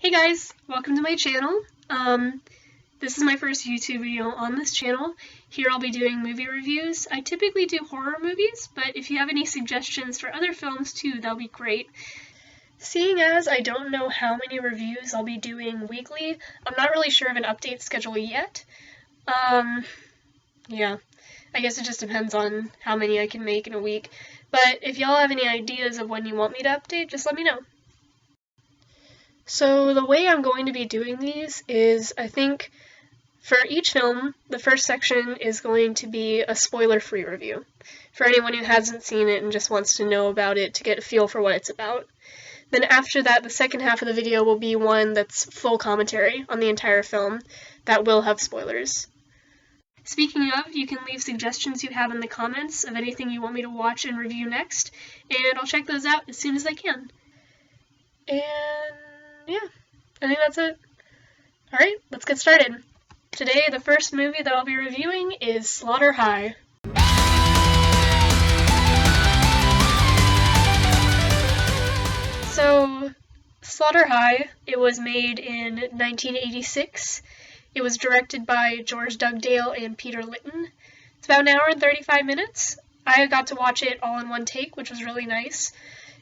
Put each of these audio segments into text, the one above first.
Hey guys, welcome to my channel. This is my first YouTube video on this channel. Here I'll be doing movie reviews. I typically do horror movies, but if you have any suggestions for other films too, that'll be great. Seeing as I don't know how many reviews I'll be doing weekly, I'm not really sure of an update schedule yet. Yeah, I guess it just depends on how many I can make in a week. But if y'all have any ideas of when you want me to update, just let me know. So the way I'm going to be doing these is, I think, for each film, the first section is going to be a spoiler-free review, for anyone who hasn't seen it and just wants to know about it to get a feel for what it's about. Then after that, the second half of the video will be one that's full commentary on the entire film that will have spoilers. Speaking of, you can leave suggestions you have in the comments of anything you want me to watch and review next, and I'll check those out as soon as I can. And yeah, I think that's it. Alright, let's get started. Today, the first movie that I'll be reviewing is Slaughter High. So, Slaughter High, it was made in 1986. It was directed by George Dugdale and Peter Litton. It's about an hour and 35 minutes. I got to watch it all in one take, which was really nice.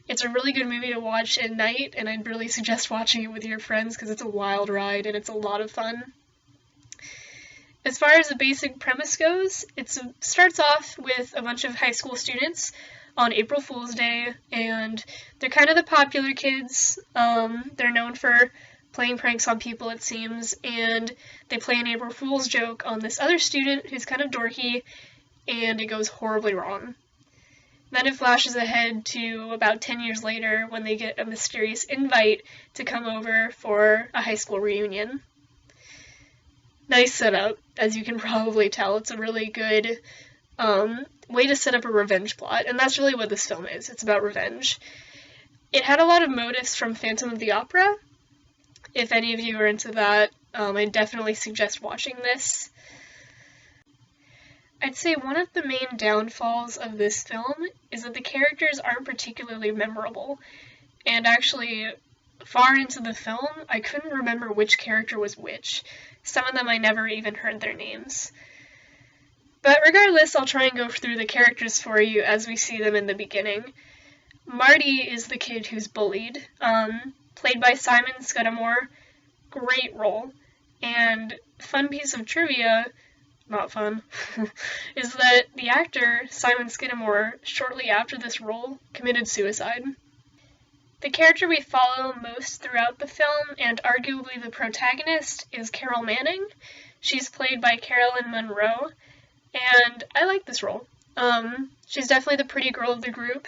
It's a really good movie to watch at night, and I'd really suggest watching it with your friends because it's a wild ride and it's a lot of fun. As far as the basic premise goes, it starts off with a bunch of high school students on April Fool's Day, and they're kind of the popular kids. They're known for playing pranks on people, it seems, and they play an April Fool's joke on this other student who's kind of dorky, and it goes horribly wrong. Then it flashes ahead to about 10 years later when they get a mysterious invite to come over for a high school reunion. Nice setup, as you can probably tell. It's a really good way to set up a revenge plot, and that's really what this film is. It's about revenge. It had a lot of motifs from Phantom of the Opera. If any of you are into that, I definitely suggest watching this. I'd say one of the main downfalls of this film is that the characters aren't particularly memorable, and actually, far into the film, I couldn't remember which character was which. Some of them I never even heard their names. But regardless, I'll try and go through the characters for you as we see them in the beginning. Marty is the kid who's bullied, played by Simon Scudamore. Great role. And fun piece of trivia, not fun, is that the actor, Simon Scudamore, shortly after this role, committed suicide. The character we follow most throughout the film, and arguably the protagonist, is Carol Manning. She's played by Carolyn Monroe, and I like this role. She's definitely the pretty girl of the group,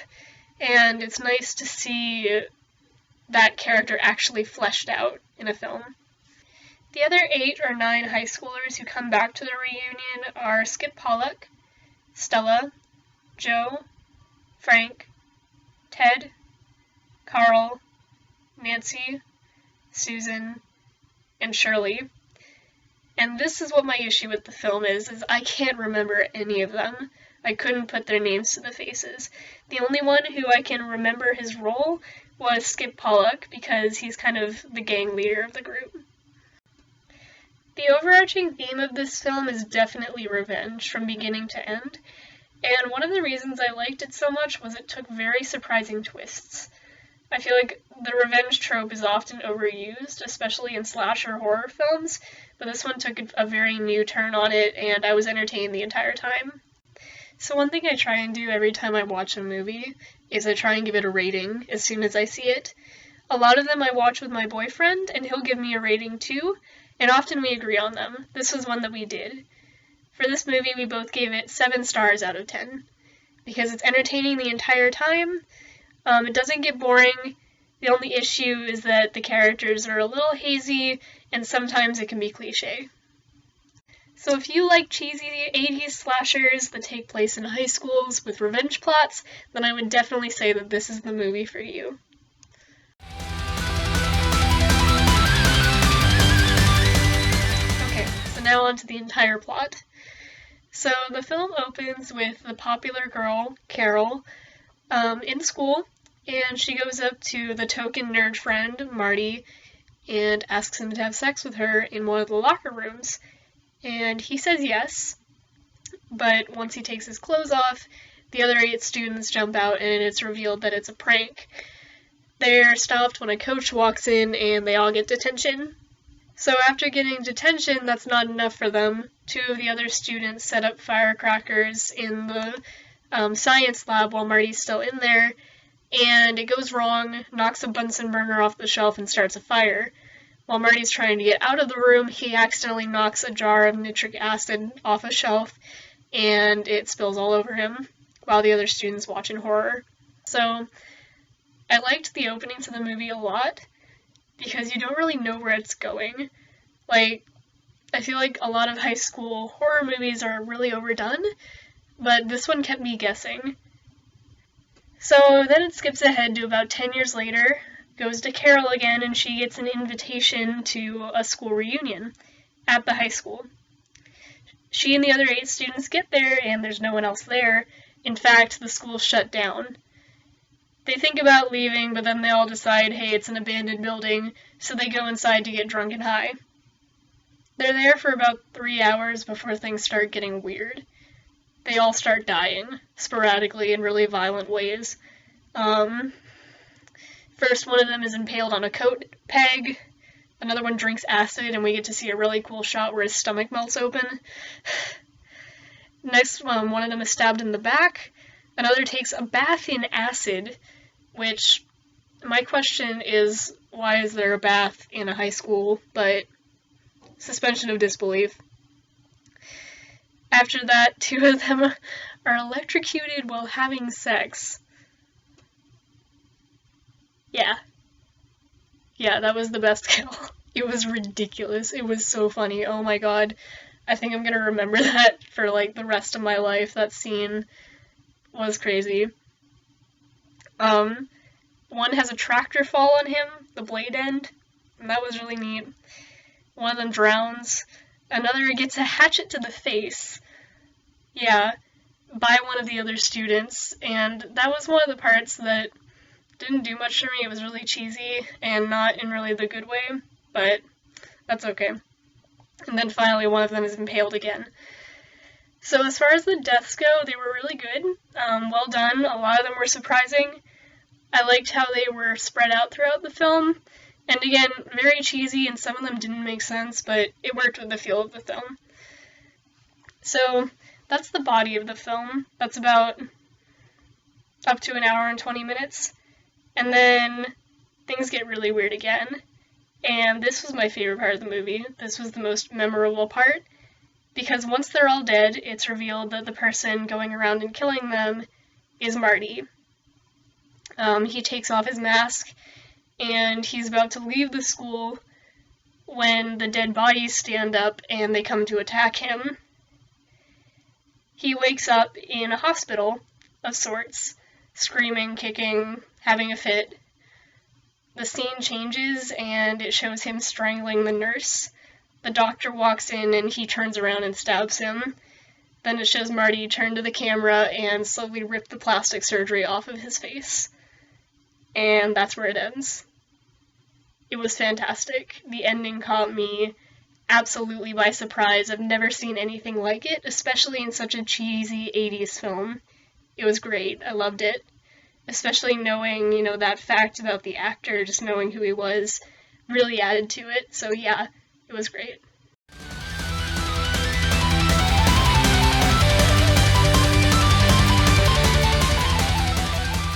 and it's nice to see that character actually fleshed out in a film. The other 8 or 9 high schoolers who come back to the reunion are Skip Pollock, Stella, Joe, Frank, Ted, Carl, Nancy, Susan, and Shirley. And this is what my issue with the film is I can't remember any of them. I couldn't put their names to the faces. The only one who I can remember his role was Skip Pollock, because he's kind of the gang leader of the group. The overarching theme of this film is definitely revenge from beginning to end, and one of the reasons I liked it so much was it took very surprising twists. I feel like the revenge trope is often overused, especially in slasher horror films, but this one took a very new turn on it, and I was entertained the entire time. So one thing I try and do every time I watch a movie is I try and give it a rating as soon as I see it. A lot of them I watch with my boyfriend, and he'll give me a rating too, and often we agree on them. This was one that we did. For this movie, we both gave it 7 stars out of 10, because it's entertaining the entire time. It doesn't get boring. The only issue is that the characters are a little hazy, and sometimes it can be cliche. So if you like cheesy 80s slashers that take place in high schools with revenge plots, then I would definitely say that this is the movie for you. Now on to the entire plot. So the film opens with the popular girl, Carol, in school, and she goes up to the token nerd friend, Marty, and asks him to have sex with her in one of the locker rooms. And he says yes, but once he takes his clothes off, the other 8 students jump out and it's revealed that it's a prank. They're stopped when a coach walks in and they all get detention. So after getting detention, that's not enough for them. 2 of the other students set up firecrackers in the science lab while Marty's still in there, and it goes wrong, knocks a Bunsen burner off the shelf and starts a fire. While Marty's trying to get out of the room, he accidentally knocks a jar of nitric acid off a shelf, and it spills all over him, while the other students watch in horror. So, I liked the opening to the movie a lot, because you don't really know where it's going. Like, I feel like a lot of high school horror movies are really overdone, but this one kept me guessing. So then it skips ahead to about 10 years later, goes to Carol again, and she gets an invitation to a school reunion at the high school. She and the other 8 students get there, and there's no one else there. In fact, the school's shut down. They think about leaving, but then they all decide, hey, it's an abandoned building, so they go inside to get drunk and high. They're there for about 3 hours before things start getting weird. They all start dying, sporadically in really violent ways. First, one of them is impaled on a coat peg. Another one drinks acid, and we get to see a really cool shot where his stomach melts open. Next, one of them is stabbed in the back. Another takes a bath in acid, which, my question is, why is there a bath in a high school? But, suspension of disbelief. After that, 2 of them are electrocuted while having sex. Yeah, that was the best kill. It was ridiculous. It was so funny. Oh my god. I think I'm gonna remember that for, like, the rest of my life. That scene was crazy. One has a tractor fall on him, the blade end, and that was really neat. One of them drowns. Another gets a hatchet to the face. Yeah, by one of the other students, and that was one of the parts that didn't do much for me. It was really cheesy, and not in really the good way, but that's okay. And then finally one of them is impaled again. So as far as the deaths go, they were really good. Well done. A lot of them were surprising. I liked how they were spread out throughout the film. And again, very cheesy, and some of them didn't make sense, but it worked with the feel of the film. So that's the body of the film. That's about up to an hour and 20 minutes. And then things get really weird again. And this was my favorite part of the movie. This was the most memorable part. Because once they're all dead, it's revealed that the person going around and killing them is Marty. He takes off his mask, and he's about to leave the school when the dead bodies stand up and they come to attack him. He wakes up in a hospital of sorts, screaming, kicking, having a fit. The scene changes, and it shows him strangling the nurse. The doctor walks in, and he turns around and stabs him. Then it shows Marty turn to the camera and slowly rip the plastic surgery off of his face. And that's where it ends. It was fantastic. The ending caught me absolutely by surprise. I've never seen anything like it, especially in such a cheesy 80s film. It was great. I loved it. Especially knowing, that fact about the actor, just knowing who he was, really added to it. So yeah, it was great.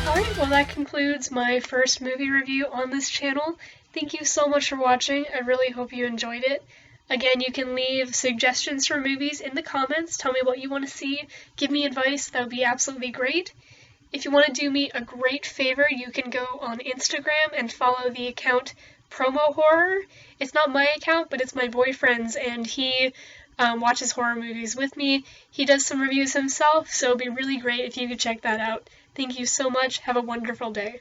Alright, well that concludes my first movie review on this channel. Thank you so much for watching. I really hope you enjoyed it. Again, you can leave suggestions for movies in the comments. Tell me what you want to see. Give me advice. That would be absolutely great. If you want to do me a great favor, you can go on Instagram and follow the account Promo Horror. It's not my account, but it's my boyfriend's, and he watches horror movies with me. He does some reviews himself, so it'd be really great if you could check that out. Thank you so much. Have a wonderful day.